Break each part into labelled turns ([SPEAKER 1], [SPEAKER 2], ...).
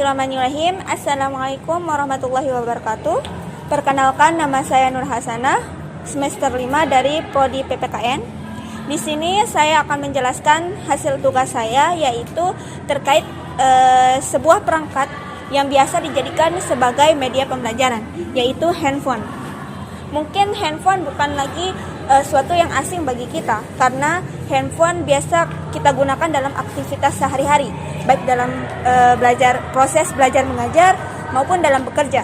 [SPEAKER 1] Bismillahirrahmanirrahim. Assalamualaikum warahmatullahi wabarakatuh. Perkenalkan, nama saya Nur Hasanah, semester 5 dari Prodi PPKN. Di sini saya akan menjelaskan hasil tugas saya, yaitu terkait sebuah perangkat yang biasa dijadikan sebagai media pembelajaran, yaitu handphone. Mungkin handphone bukan lagi suatu yang asing bagi kita, karena handphone biasa kita gunakan dalam aktivitas sehari-hari, baik dalam proses belajar mengajar maupun dalam bekerja.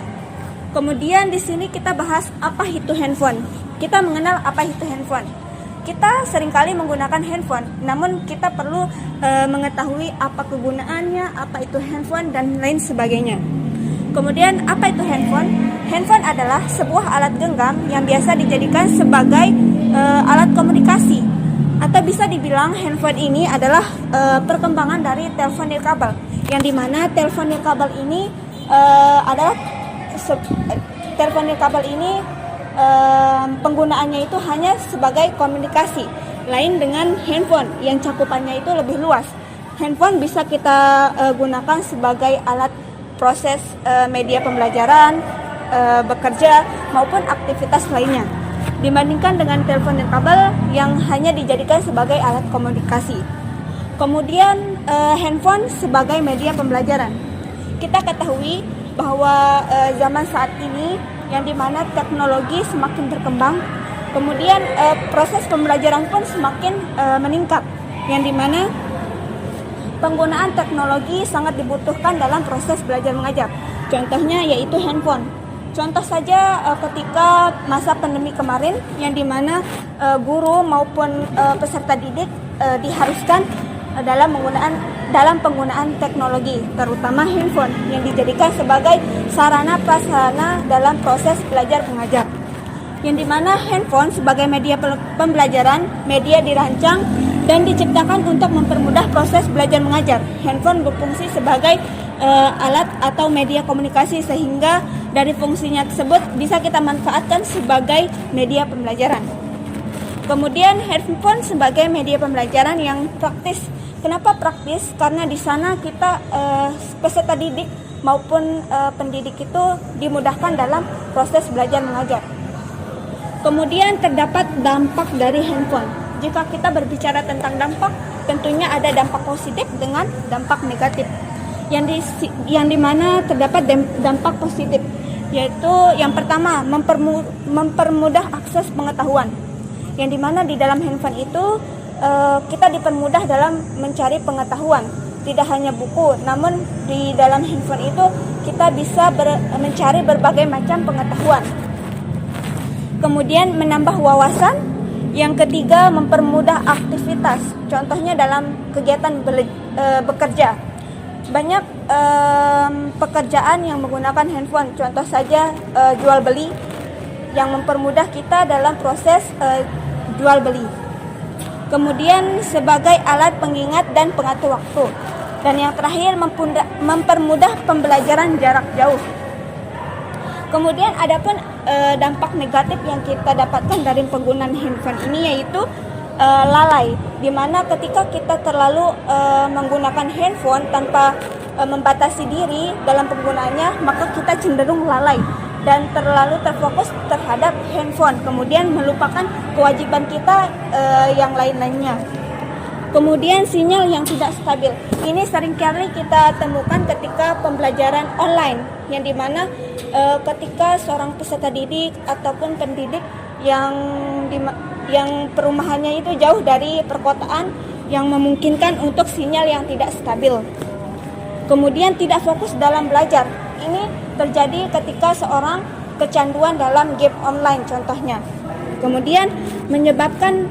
[SPEAKER 1] Kemudian di sini kita bahas apa itu handphone. Kita mengenal apa itu handphone. Kita seringkali menggunakan handphone, namun kita perlu mengetahui apa kegunaannya, apa itu handphone, dan lain sebagainya. Kemudian apa itu handphone? Handphone adalah sebuah alat genggam yang biasa dijadikan sebagai alat komunikasi, atau bisa dibilang handphone ini adalah perkembangan dari telepon nirkabel, yang dimana telepon nirkabel ini penggunaannya itu hanya sebagai komunikasi, lain dengan handphone yang cakupannya itu lebih luas. Handphone bisa kita gunakan sebagai alat proses media pembelajaran, bekerja, maupun aktivitas lainnya, dibandingkan dengan telepon nirkabel yang hanya dijadikan sebagai alat komunikasi. Kemudian handphone sebagai media pembelajaran. Kita ketahui bahwa zaman saat ini yang dimana teknologi semakin berkembang, kemudian proses pembelajaran pun semakin meningkat, yang dimana penggunaan teknologi sangat dibutuhkan dalam proses belajar mengajar. Contohnya yaitu handphone. Contoh saja ketika masa pandemi kemarin, yang dimana guru maupun peserta didik diharuskan dalam penggunaan teknologi, terutama handphone yang dijadikan sebagai sarana prasarana dalam proses belajar mengajar. Yang dimana handphone sebagai media pembelajaran, media dirancang dan diciptakan untuk mempermudah proses belajar mengajar. Handphone berfungsi sebagai alat atau media komunikasi, sehingga dari fungsinya tersebut bisa kita manfaatkan sebagai media pembelajaran. Kemudian handphone sebagai media pembelajaran yang praktis. Kenapa praktis? Karena di sana kita peserta didik maupun pendidik itu dimudahkan dalam proses belajar mengajar. Kemudian terdapat dampak dari handphone. Jika kita berbicara tentang dampak, tentunya ada dampak positif dengan dampak negatif. Yang dimana terdapat dampak positif, yaitu yang pertama mempermudah akses pengetahuan. Yang dimana di dalam handphone itu kita dipermudah dalam mencari pengetahuan. Tidak hanya buku, namun di dalam handphone itu kita bisa mencari berbagai macam pengetahuan. Kemudian menambah wawasan. Yang ketiga, mempermudah aktivitas. Contohnya dalam kegiatan bekerja. Banyak pekerjaan yang menggunakan handphone. Contoh saja jual beli, yang mempermudah kita dalam proses jual beli. Kemudian sebagai alat pengingat dan pengatur waktu. Dan yang terakhir, mempermudah pembelajaran jarak jauh. Kemudian ada pun dampak negatif yang kita dapatkan dari penggunaan handphone ini, yaitu lalai, di mana ketika kita terlalu menggunakan handphone tanpa membatasi diri dalam penggunaannya, maka kita cenderung lalai dan terlalu terfokus terhadap handphone, kemudian melupakan kewajiban kita yang lain-lainnya. Kemudian sinyal yang tidak stabil. Ini seringkali kita temukan ketika pembelajaran online, yang dimana ketika seorang peserta didik ataupun pendidik yang perumahannya itu jauh dari perkotaan, yang memungkinkan untuk sinyal yang tidak stabil. Kemudian tidak fokus dalam belajar. Ini terjadi ketika seorang kecanduan dalam game online contohnya. Kemudian menyebabkan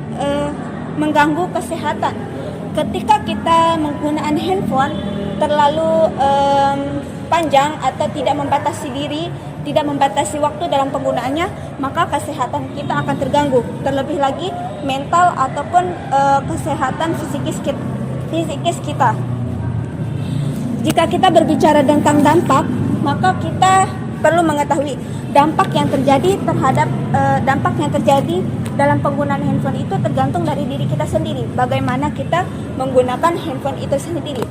[SPEAKER 1] mengganggu kesehatan. Ketika kita menggunakan handphone terlalu panjang atau tidak membatasi diri, tidak membatasi waktu dalam penggunaannya, maka kesehatan kita akan terganggu. Terlebih lagi mental ataupun kesehatan fisikis kita. Jika kita berbicara tentang dampak, maka kita perlu mengetahui dampak yang terjadi dalam penggunaan handphone itu tergantung dari diri kita sendiri. Bagaimana kita menggunakan handphone itu sendiri.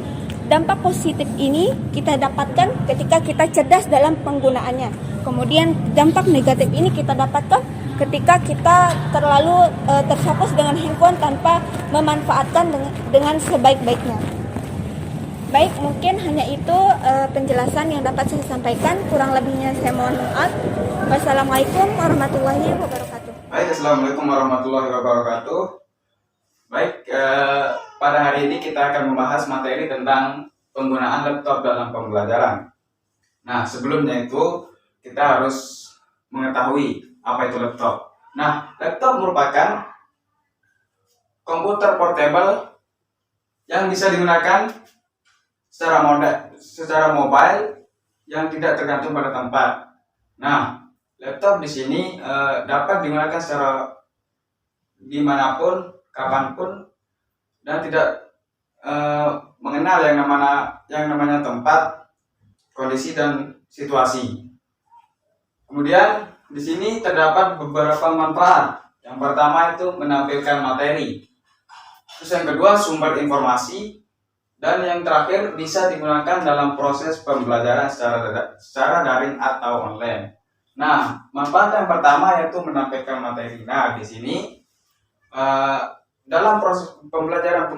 [SPEAKER 1] Dampak positif ini kita dapatkan ketika kita cerdas dalam penggunaannya. Kemudian dampak negatif ini kita dapatkan ketika kita terlalu terfokus dengan handphone tanpa memanfaatkan dengan sebaik-baiknya. Baik, mungkin hanya itu penjelasan yang dapat saya sampaikan. Kurang lebihnya saya mohon maaf. Wassalamualaikum warahmatullahi wabarakatuh.
[SPEAKER 2] Baik, assalamualaikum warahmatullahi wabarakatuh. Baik, pada hari ini kita akan membahas materi tentang penggunaan laptop dalam pembelajaran. Nah, sebelumnya itu kita harus mengetahui apa itu laptop. Nah, laptop merupakan komputer portable yang bisa digunakan secara mobile yang tidak tergantung pada tempat. Nah, laptop di sini dapat digunakan secara dimanapun, kapanpun, dan tidak mengenal yang namanya tempat, kondisi, dan situasi. Kemudian di sini terdapat beberapa manfaat. Yang pertama itu menampilkan materi. Terus yang kedua sumber informasi. Dan yang terakhir bisa digunakan dalam proses pembelajaran secara daring atau online. Nah, manfaat yang pertama yaitu menampilkan materi. Nah, di sini dalam proses pembelajaran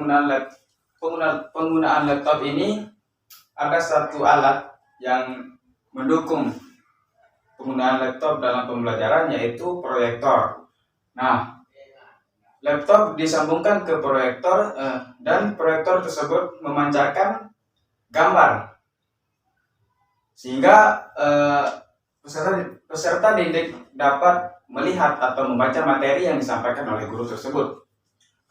[SPEAKER 2] penggunaan laptop ini ada satu alat yang mendukung penggunaan laptop dalam pembelajaran, yaitu proyektor. Nah, laptop disambungkan ke proyektor dan proyektor tersebut memancarkan gambar sehingga peserta didik dapat melihat atau membaca materi yang disampaikan oleh guru tersebut.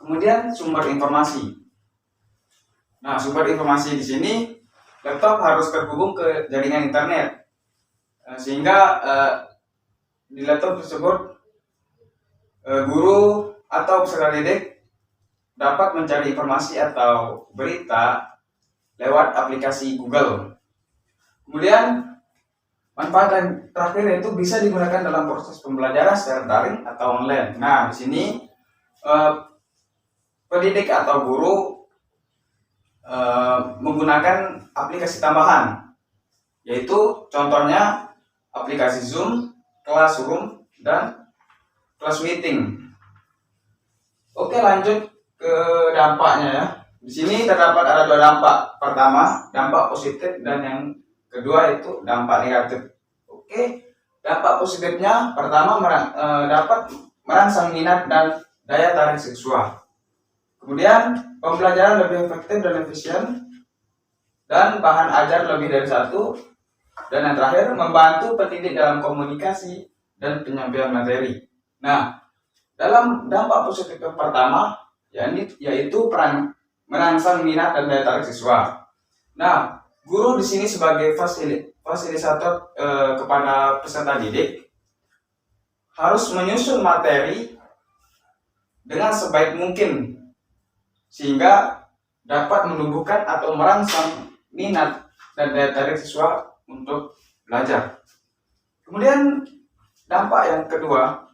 [SPEAKER 2] Kemudian sumber informasi. Nah, sumber informasi di sini laptop harus terhubung ke jaringan internet sehingga di laptop tersebut guru atau peserta didik dapat mencari informasi atau berita lewat aplikasi Google. Kemudian manfaat yang terakhir yaitu bisa digunakan dalam proses pembelajaran secara daring atau online. Nah, di sini pendidik atau guru menggunakan aplikasi tambahan, yaitu contohnya aplikasi Zoom, Classroom, dan Class Meeting. Oke, lanjut ke dampaknya ya. Di sini terdapat ada dua dampak. Pertama, dampak positif, dan yang kedua itu dampak negatif. Oke, dampak positifnya pertama dapat merangsang minat dan daya tarik siswa. Kemudian pembelajaran lebih efektif dan efisien, dan bahan ajar lebih dari satu. Dan yang terakhir, membantu pendidik dalam komunikasi dan penyampaian materi. Nah, dalam dampak positif yang pertama, yaitu merangsang minat dan daya tarik siswa. Nah, guru di sini sebagai fasilitator kepada peserta didik harus menyusun materi dengan sebaik mungkin sehingga dapat menumbuhkan atau merangsang minat dan daya tarik siswa untuk belajar. Kemudian dampak yang kedua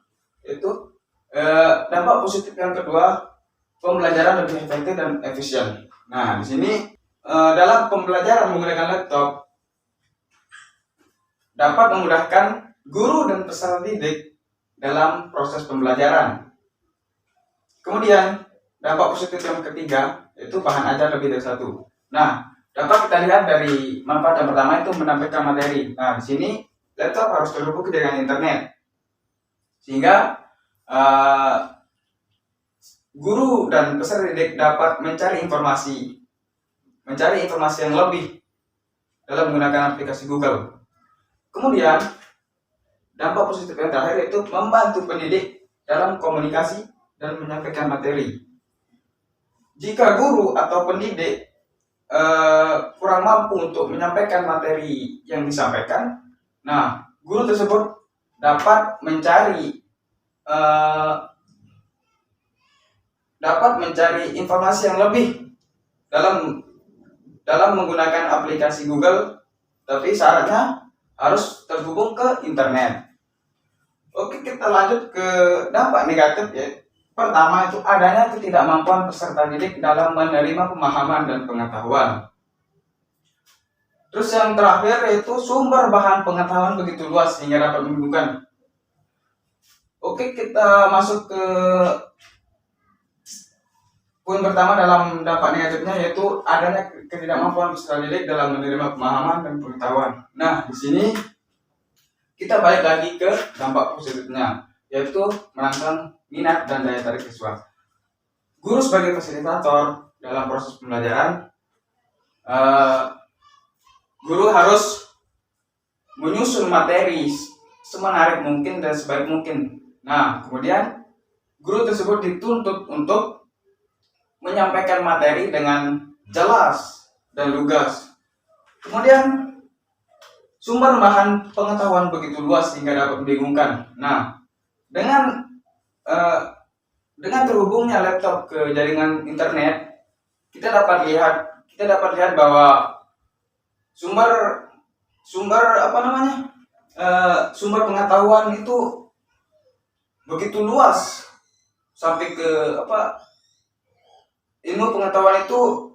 [SPEAKER 2] itu dampak positif yang kedua, pembelajaran lebih efektif dan efisien. Nah, di sini dalam pembelajaran menggunakan laptop dapat memudahkan guru dan peserta didik dalam proses pembelajaran. Kemudian dampak positif yang ketiga yaitu bahan ajar lebih dari satu. Nah, dapat kita lihat dari manfaat yang pertama itu menampilkan materi. Nah, di sini laptop harus terhubung ke jaringan internet sehingga guru dan peserta didik dapat mencari informasi yang lebih dalam menggunakan aplikasi Google. Kemudian dampak positif yang terakhir yaitu membantu pendidik dalam komunikasi dan menyampaikan materi. Jika guru atau pendidik kurang mampu untuk menyampaikan materi yang disampaikan, nah, guru tersebut dapat mencari informasi yang lebih dalam menggunakan aplikasi Google, tapi syaratnya harus terhubung ke internet. Oke, kita lanjut ke dampak negatif ya. Pertama itu adanya ketidakmampuan peserta didik dalam menerima pemahaman dan pengetahuan. Terus yang terakhir yaitu sumber bahan pengetahuan begitu luas hingga dapat membingungkan. Oke, kita masuk ke poin pertama dalam dampak negatifnya, yaitu adanya ketidakmampuan peserta didik dalam menerima pemahaman dan pengetahuan. Nah, di sini kita balik lagi ke dampak positifnya, yaitu merangsang minat dan daya tarik siswa. Guru sebagai fasilitator dalam proses pembelajaran, guru harus menyusun materi semenarik mungkin dan sebaik mungkin. Nah, kemudian guru tersebut dituntut untuk menyampaikan materi dengan jelas dan lugas. Kemudian sumber bahan pengetahuan begitu luas hingga dapat membingungkan. Nah, dengan terhubungnya laptop ke jaringan internet, kita dapat lihat bahwa sumber pengetahuan itu begitu luas sampai ke ilmu pengetahuan itu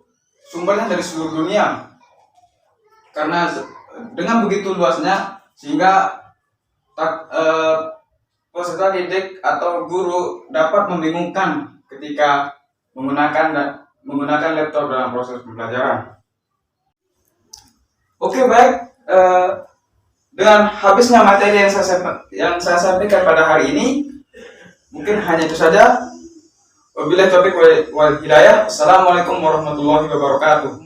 [SPEAKER 2] sumbernya dari seluruh dunia. Karena dengan begitu luasnya sehingga peserta didik atau guru dapat membingungkan ketika menggunakan laptop dalam proses pembelajaran. Oke, baik. Dengan habisnya materi yang saya sampaikan pada hari ini, mungkin hanya itu saja. Wabillahi taufiq wal hidayah. Assalamualaikum warahmatullahi wabarakatuh.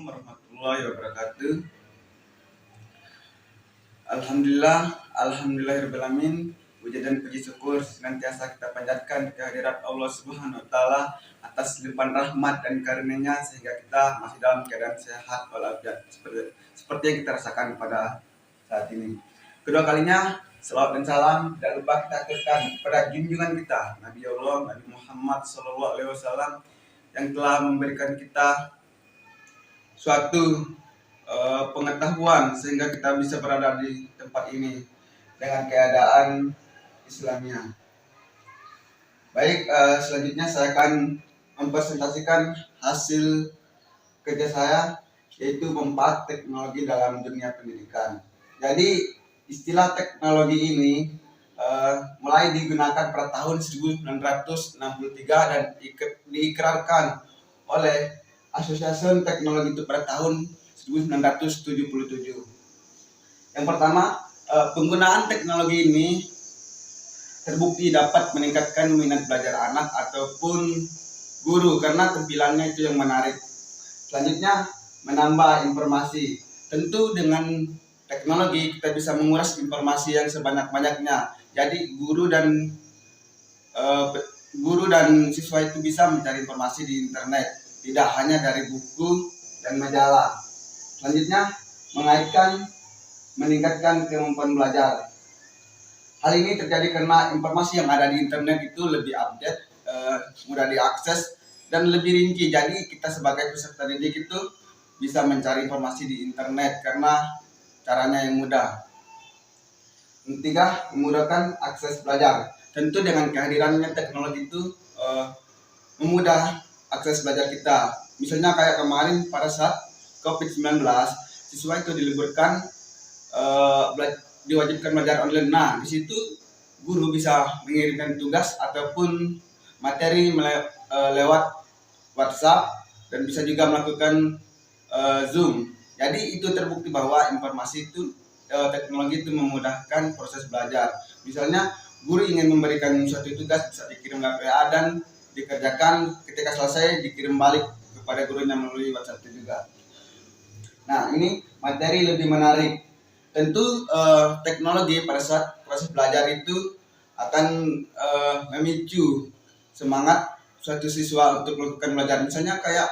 [SPEAKER 3] Alhamdulillahirabbil alamin. Puji dan puji syukur senantiasa kita panjatkan kehadirat Allah Subhanahu wa taala atas limpahan rahmat dan karunia-Nya sehingga kita masih dalam keadaan sehat walafiat seperti yang kita rasakan pada saat ini. Kedua kalinya selawat dan salam tidak lupa kita aturkan kepada junjungan kita Nabi Allah Nabi Muhammad SAW yang telah memberikan kita suatu pengetahuan sehingga kita bisa berada di tempat ini dengan keadaan Islamnya. Baik, selanjutnya saya akan mempresentasikan hasil kerja saya, yaitu manfaat teknologi dalam dunia pendidikan. Jadi istilah teknologi ini mulai digunakan pada tahun 1963 dan diikrarkan oleh Asosiasi Teknologi itu pada tahun 1977. Yang pertama, penggunaan teknologi ini terbukti dapat meningkatkan minat belajar anak ataupun guru karena tampilannya itu yang menarik. Selanjutnya, menambah informasi. Tentu dengan teknologi kita bisa menguras informasi yang sebanyak-banyaknya. Jadi guru dan siswa itu bisa mencari informasi di internet, tidak hanya dari buku dan majalah. Selanjutnya, meningkatkan kemampuan belajar. Hal ini terjadi karena informasi yang ada di internet itu lebih update, mudah diakses, dan lebih rinci. Jadi kita sebagai peserta didik itu bisa mencari informasi di internet karena caranya yang mudah. Yang ketiga, memudahkan akses belajar. Tentu dengan kehadirannya teknologi itu memudah akses belajar kita. Misalnya kayak kemarin pada saat COVID-19, siswa itu diliburkan, diwajibkan belajar online. Nah, di situ guru bisa mengirimkan tugas ataupun materi lewat WhatsApp dan bisa juga melakukan Zoom. Jadi itu terbukti bahwa informasi itu teknologi itu memudahkan proses belajar. Misalnya guru ingin memberikan suatu tugas bisa dikirim lewat WA dan dikerjakan, ketika selesai dikirim balik kepada gurunya melalui WhatsApp itu juga. Nah, ini materi lebih menarik. Tentu teknologi pada saat proses belajar itu akan memicu semangat suatu siswa untuk melakukan belajar. Misalnya kayak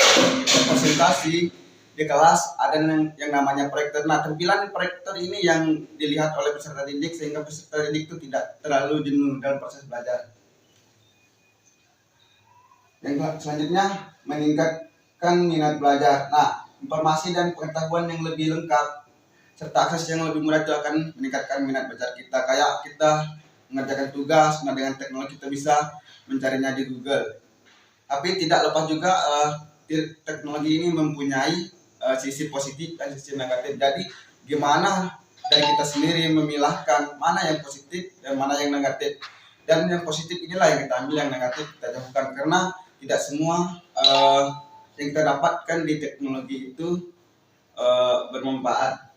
[SPEAKER 3] presentasi di kelas ada yang namanya proyektor. Nah, tampilan proyektor ini yang dilihat oleh peserta didik sehingga peserta didik itu tidak terlalu jenuh dalam proses belajar. Yang selanjutnya, meningkatkan minat belajar. Nah, informasi dan pengetahuan yang lebih lengkap serta akses yang lebih mudah itu akan meningkatkan minat belajar kita. Kayak kita mengerjakan tugas, nah dengan teknologi kita bisa mencarinya di Google. Tapi tidak lepas juga teknologi ini mempunyai sisi positif dan sisi negatif. Jadi gimana dari kita sendiri memilahkan mana yang positif dan mana yang negatif. Dan yang positif inilah yang kita ambil, yang negatif kita jauhkan, karena tidak semua yang kita dapatkan di teknologi itu bermanfaat.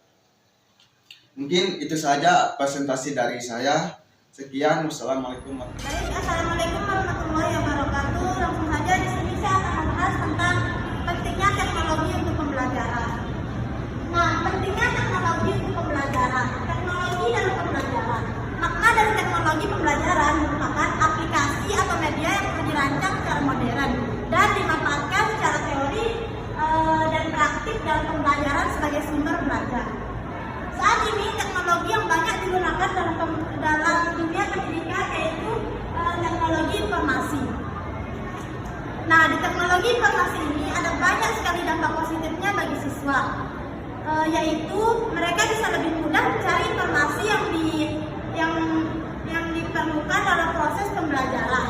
[SPEAKER 3] Mungkin itu saja presentasi dari saya. Sekian, wassalamualaikum warahmatullahi wabarakatuh.
[SPEAKER 4] Baik, assalamualaikum warahmatullahi wabarakatuh. Langsung saja di sini saya akan membahas tentang pentingnya teknologi untuk pembelajaran. Nah, pentingnya teknologi untuk pembelajaran. Teknologi dalam pembelajaran. Makna dari teknologi pembelajaran merupakan aplikasi atau media yang telah dirancang secara modern dan dimanfaatkan secara teori dan praktik dalam pembelajaran sebagai sumber belajar. Saat ini teknologi yang banyak digunakan dalam dunia pendidikan yaitu teknologi informasi. Nah, di teknologi informasi ini ada banyak sekali dampak positifnya bagi siswa, yaitu mereka bisa lebih mudah mencari informasi yang diperlukan dalam proses pembelajaran.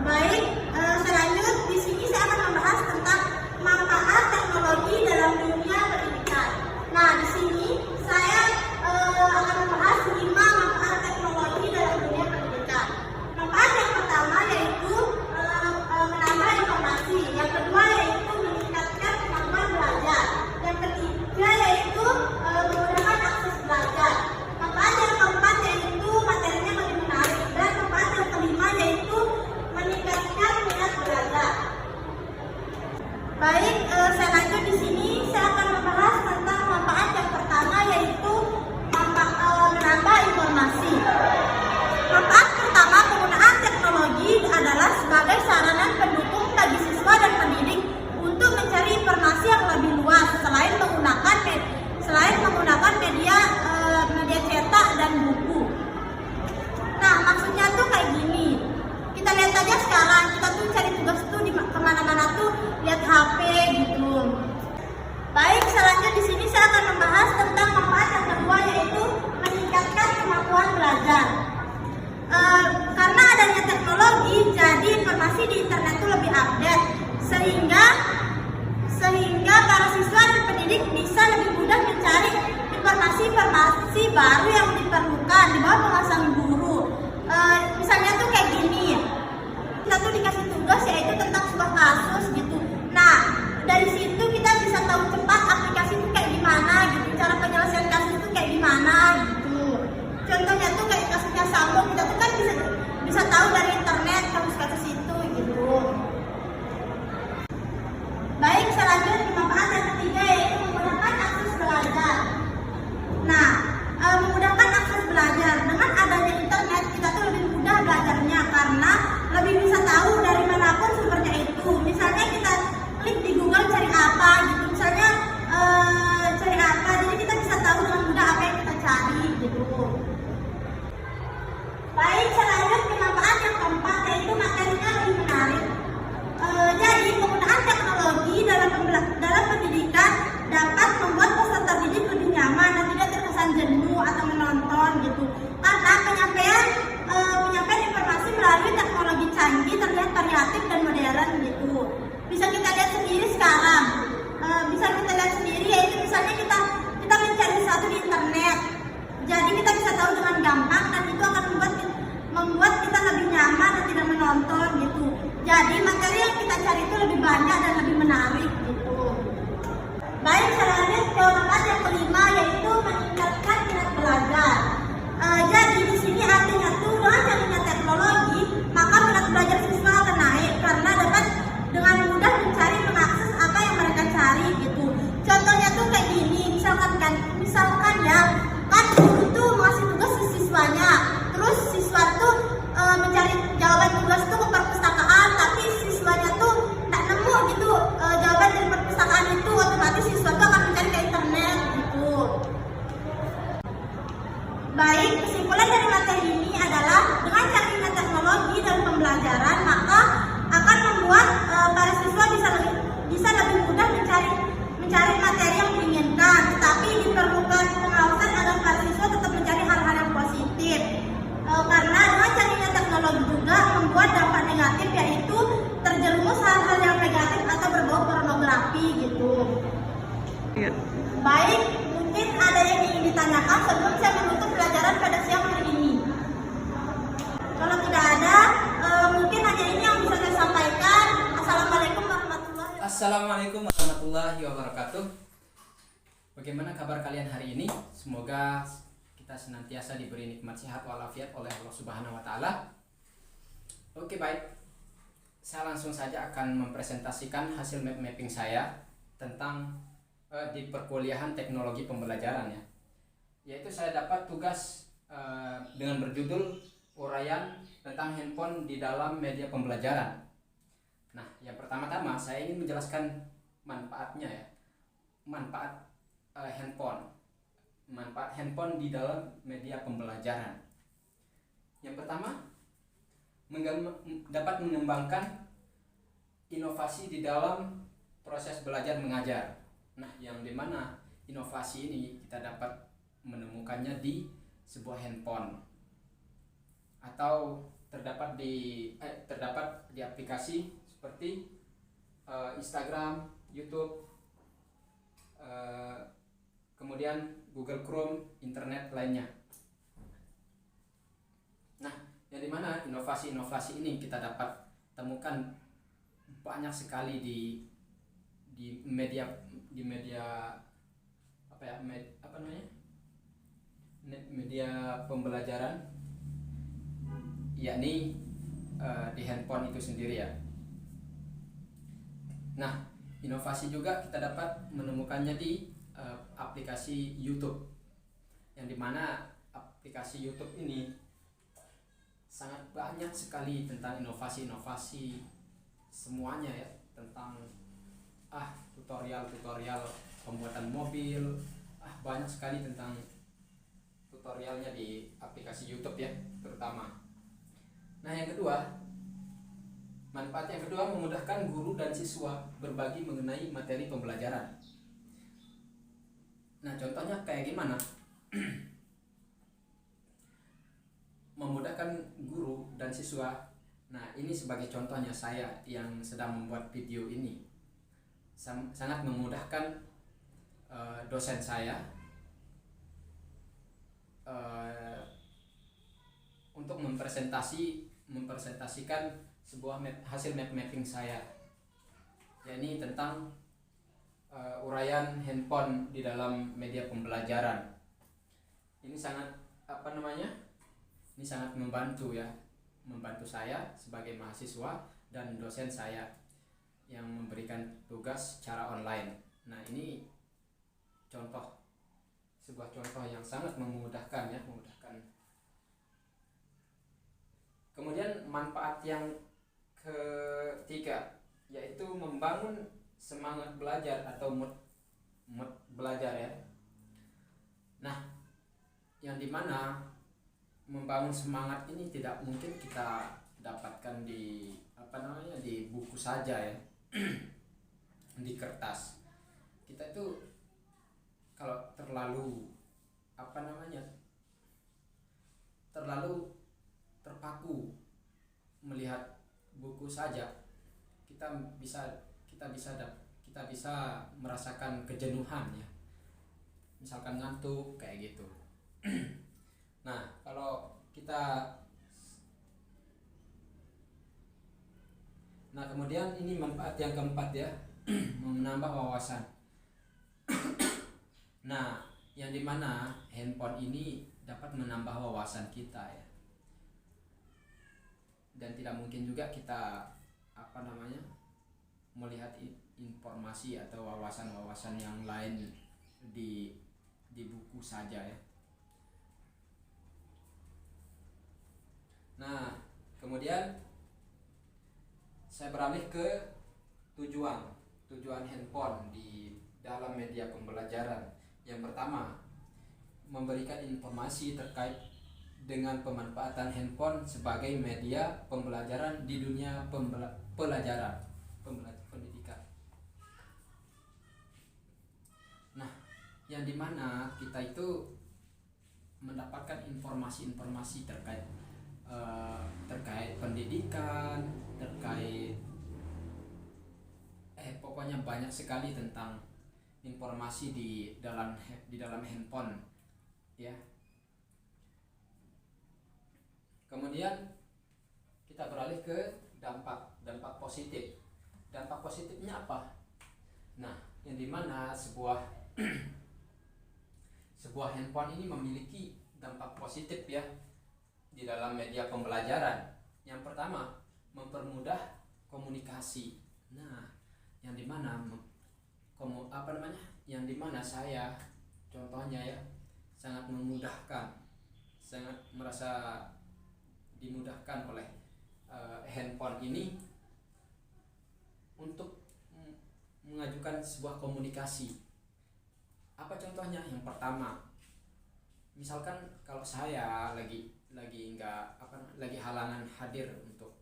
[SPEAKER 4] Baik, selanjut di sini saya akan membahas tentang manfaat teknologi dalam dunia pendidikan. Nah, di sini saya akan membahas 5 manfaat teknologi dalam dunia pendidikan. Manfaat yang pertama yaitu menambah informasi. Yang kedua yaitu meningkatkan kemampuan belajar. Yang ketiga yaitu memudahkan akses belajar. Manfaat yang keempat yaitu materinya lebih menarik. Dan manfaat yang kelima yaitu meningkatkan minat belajar. Baik, saya lanjut di sini. Saya akan membahas tentang manfaat yang pertama yaitu menambah informasi. Manfaat pertama, penggunaan teknologi adalah sebagai sarana pendukung bagi siswa dan pendidik untuk mencari informasi yang lebih luas selain menggunakan media cetak dan buku. Nah, maksudnya tuh kayak gini. Kita lihat aja sekarang, kita tuh cari tugas tuh di kemana-mana tuh lihat HP gitu. Baik, selanjutnya di sini saya akan membahas tentang manfaat yang kedua yaitu meningkatkan kemampuan belajar. Karena adanya teknologi, jadi informasi di internet itu lebih update, sehingga para siswa dan pendidik bisa lebih mudah mencari informasi baru yang diperlukan di bawah pengawasan guru. Misalnya tuh kayak gini, kita tuh dikasih tugas yaitu tentang sebuah kasus gitu. Nah, dari situ kita bisa tahu cepat aplikasi itu kayak gimana gitu, cara penyelesaian kasus itu kayak gimana gitu. Contohnya tuh kayak kasusnya Sambo, kita tuh kan bisa tahu dari internet kasus itu gitu. Baik, selanjutnya manfaat yang ketiga yaitu memudahkan akses belajar. Nah, memudahkan akses belajar dengan adanya internet kita tuh lebih mudah belajarnya karena lebih bisa tahu dari manapun sumbernya itu. Misalnya kita klik di Google cari apa gitu, misalnya cari apa, jadi kita bisa tahu dengan mudah apa yang kita cari gitu. Baik, selanjutnya manfaat yang keempat yaitu materinya lebih menarik. Jadi penggunaan teknologi dalam pendidikan dapat membuat peserta didik lebih nyaman dan tidak terkesan jenuh atau menonton gitu. Karena penyampaian informasi melalui teknologi canggih terlihat variatif dan modern gitu. Bisa kita lihat sendiri sekarang. Yaitu misalnya kita mencari sesuatu di internet. Jadi kita bisa tahu dengan gampang dan itu akan membuat kita lebih nyaman dan tidak menonton gitu. Jadi materi yang kita cari itu lebih banyak dan lebih menarik gitu. Baik, selanjutnya manfaat yang kelima yaitu meningkatkan minat belajar. Jadi di sini artinya tuh dengan adanya teknologi maka minat belajar siswa akan naik karena dapat dengan mudah mengakses apa yang mereka cari gitu. Contohnya tuh kayak gini, misalkan ya kan guru tuh ngasih tugas ke siswanya, terus siswa tuh mencari jawaban tugas tuh ke perpustakaan, tapi siswanya tuh tak nemu gitu jawaban dari perpustakaan itu, otomatis siswa tuh akan mencari ke internet gitu. Baik, kesimpulan dari materi ini adalah dengan canggihnya teknologi dalam pembelajaran maka akan membuat para siswa bisa lebih mudah mencari materi yang diinginkan, tetapi diperlukan pengawasan agar para siswa tetap mencari hal-hal yang positif. Karena dengan canggihnya teknologi juga membuat dampak negatif yaitu terjerumus hal-hal yang negatif atau berbau pornografi gitu. Baik, mungkin
[SPEAKER 5] Assalamualaikum warahmatullahi wabarakatuh. Bagaimana kabar kalian hari ini? Semoga kita senantiasa diberi nikmat sehat walafiat oleh Allah Subhanahu wa taala. Oke, baik. Saya langsung saja akan mempresentasikan hasil mapping saya tentang di perkuliahan teknologi pembelajaran ya. Yaitu saya dapat tugas dengan berjudul uraian tentang handphone di dalam media pembelajaran. Nah, yang pertama-tama saya ingin menjelaskan manfaatnya ya. Manfaat handphone. Manfaat handphone di dalam media pembelajaran. Yang pertama, dapat mengembangkan inovasi di dalam proses belajar mengajar. Nah, yang dimana inovasi ini kita dapat menemukannya di sebuah handphone atau terdapat di aplikasi seperti Instagram, YouTube, kemudian Google Chrome, internet lainnya. Nah, yang dimana inovasi-inovasi ini kita dapat temukan banyak sekali di media media pembelajaran, yakni di handphone itu sendiri ya. Nah, inovasi juga kita dapat menemukannya di aplikasi YouTube, yang dimana aplikasi YouTube ini sangat banyak sekali tentang inovasi-inovasi semuanya ya, tentang tutorial pembuatan mobil, banyak sekali tentang tutorialnya di aplikasi YouTube ya terutama. Nah, yang kedua, manfaat yang kedua memudahkan guru dan siswa berbagi mengenai materi pembelajaran. Nah, contohnya kayak gimana? Memudahkan guru dan siswa. Nah, ini sebagai contohnya saya yang sedang membuat video ini. Sangat memudahkan dosen saya untuk mempresentasikan sebuah hasil mapping saya, yakni tentang uraian handphone di dalam media pembelajaran. Ini sangat ini sangat membantu ya, membantu saya sebagai mahasiswa dan dosen saya yang memberikan tugas secara online. Nah, ini sebuah contoh yang sangat memudahkan ya, Kemudian manfaat yang ketiga yaitu membangun semangat belajar atau mood belajar ya. Nah, yang dimana membangun semangat ini tidak mungkin kita dapatkan di di buku saja ya. Di kertas. Kita itu kalau terlalu terpaku melihat buku saja, kita bisa merasakan kejenuhan ya, misalkan ngantuk kayak gitu. Nah, kemudian ini manfaat yang keempat ya, menambah wawasan. Nah, yang dimana handphone ini dapat menambah wawasan kita ya, dan tidak mungkin juga kita melihat informasi atau wawasan yang lain di buku saja ya. Nah, kemudian saya beralih ke tujuan handphone di dalam media pembelajaran. Yang pertama, memberikan informasi terkait dengan pemanfaatan handphone sebagai media pembelajaran di dunia pendidikan. Nah, yang dimana kita itu mendapatkan informasi-informasi terkait pendidikan, pokoknya banyak sekali tentang informasi di dalam handphone ya. Kemudian kita beralih ke dampak positif. Dampak positifnya apa? Nah, yang dimana sebuah sebuah handphone ini memiliki dampak positif ya di dalam media pembelajaran. Yang pertama, mempermudah komunikasi. Nah, yang dimana yang dimana saya contohnya ya sangat memudahkan, sangat merasa dimudahkan oleh handphone ini untuk mengajukan sebuah komunikasi. Apa contohnya? Yang pertama, misalkan kalau saya lagi halangan hadir untuk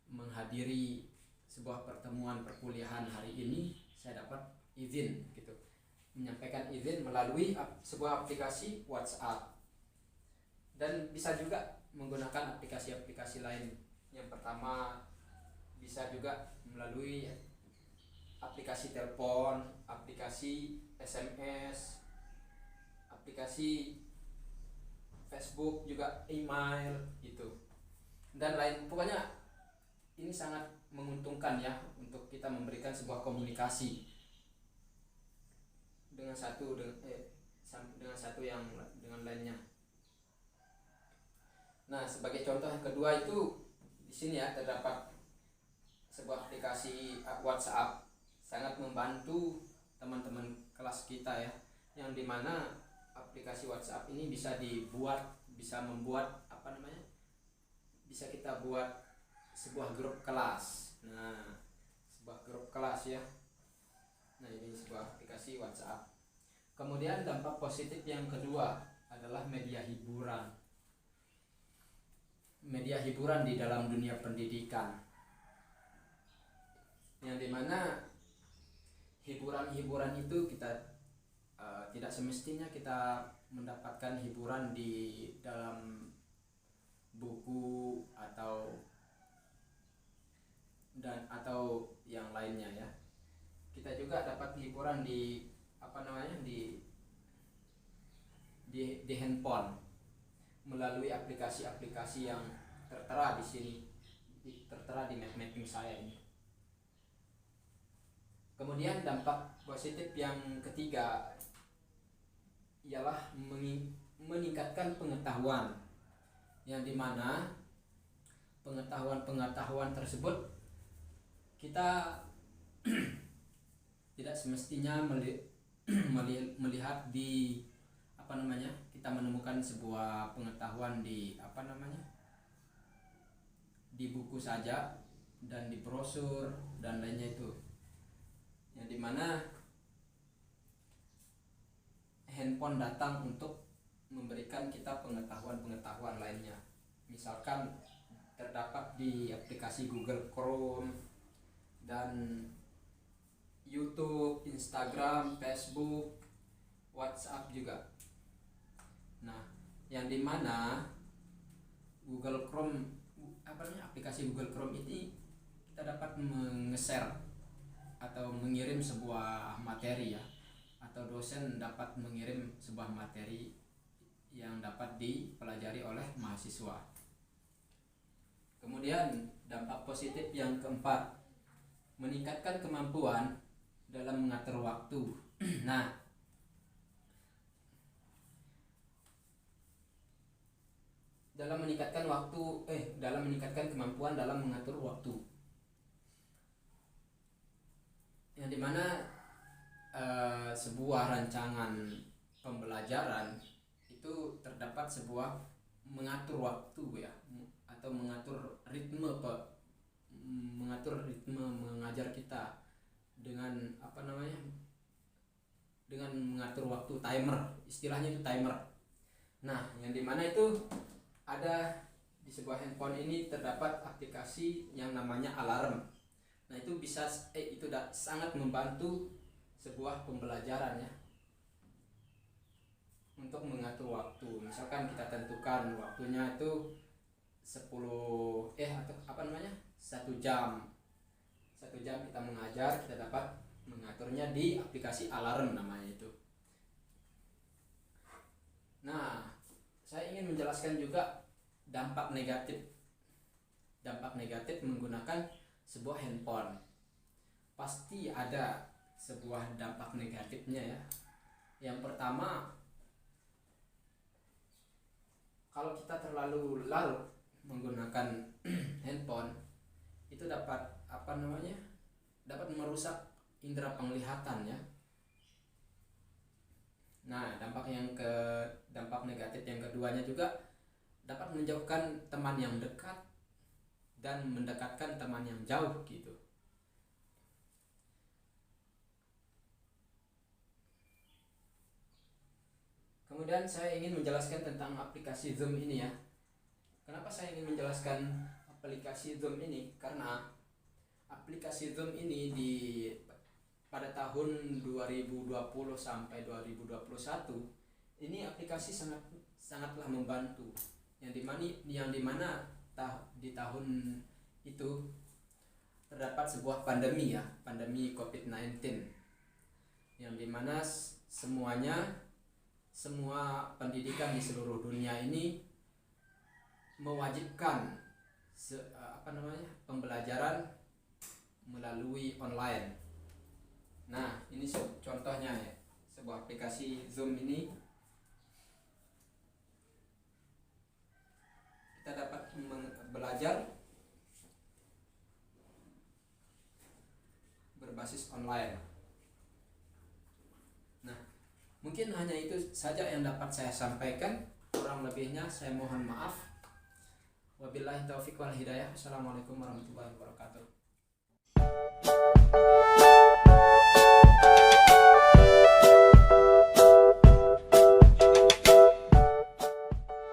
[SPEAKER 5] menghadiri sebuah pertemuan perkuliahan hari ini, saya dapat izin gitu, menyampaikan izin melalui sebuah aplikasi WhatsApp, dan bisa juga menggunakan aplikasi-aplikasi lain. Yang pertama, bisa juga melalui aplikasi telepon, aplikasi SMS, aplikasi Facebook, juga email gitu, dan lain. Pokoknya ini sangat menguntungkan ya untuk kita memberikan sebuah komunikasi dengan satu yang dengan lainnya. Nah, sebagai contoh yang kedua itu di sini ya terdapat sebuah aplikasi WhatsApp, sangat membantu teman-teman kelas kita ya, yang dimana aplikasi WhatsApp ini bisa kita buat sebuah grup kelas. Nah, sebuah grup kelas ya. Nah, ini sebuah aplikasi WhatsApp. Kemudian dampak positif yang kedua adalah media hiburan. Media hiburan di dalam dunia pendidikan, yang dimana hiburan-hiburan itu kita tidak semestinya kita mendapatkan hiburan di dalam buku atau yang lainnya ya. Kita juga dapat hiburan di handphone melalui aplikasi-aplikasi yang tertera di sini, tertera di mapping saya ini. Kemudian dampak positif yang ketiga ialah meningkatkan pengetahuan, yang dimana pengetahuan tersebut kita tidak semestinya melihat di kita menemukan sebuah pengetahuan di di buku saja dan di brosur dan lainnya itu, yang dimana handphone datang untuk memberikan kita pengetahuan lainnya. Misalkan terdapat di aplikasi Google Chrome dan YouTube, Instagram, Facebook, WhatsApp juga. Nah, yang dimana Google Chrome, aplikasi Google Chrome ini kita dapat nge-share atau mengirim sebuah materi ya, atau dosen dapat mengirim sebuah materi yang dapat dipelajari oleh mahasiswa. Kemudian dampak positif yang keempat, meningkatkan kemampuan dalam mengatur waktu. Nah, dalam meningkatkan kemampuan dalam mengatur waktu, yang dimana sebuah rancangan pembelajaran itu terdapat sebuah mengatur waktu ya, atau mengatur ritme mengajar kita dengan dengan mengatur waktu, timer, istilahnya itu timer. Nah, yang dimana itu ada di sebuah handphone ini terdapat aplikasi yang namanya alarm. Nah, itu sangat membantu sebuah pembelajaran ya, untuk mengatur waktu. Misalkan kita tentukan waktunya itu 1 jam kita mengajar, kita dapat mengaturnya di aplikasi alarm namanya itu. Nah, saya ingin menjelaskan juga dampak negatif menggunakan sebuah handphone. Pasti ada sebuah dampak negatifnya ya. Yang pertama, kalau kita terlalu larut menggunakan handphone itu dapat dapat merusak indera penglihatan ya. Nah, dampak negatif yang keduanya juga dapat menjauhkan teman yang dekat dan mendekatkan teman yang jauh gitu. Kemudian saya ingin menjelaskan tentang aplikasi Zoom ini ya. Kenapa saya ingin menjelaskan aplikasi Zoom ini? Karena aplikasi Zoom ini pada tahun 2020 sampai 2021 ini aplikasi sangatlah membantu. Yang dimana di tahun itu terdapat sebuah pandemi ya, pandemi COVID-19, yang dimana semua pendidikan di seluruh dunia ini mewajibkan pembelajaran melalui online. Nah, ini contohnya ya, sebuah aplikasi Zoom ini kita dapat belajar berbasis online. Nah, mungkin hanya itu saja yang dapat saya sampaikan. Kurang lebihnya saya mohon maaf. Wabillahi taufiq wal hidayah. Assalamualaikum warahmatullahi wabarakatuh.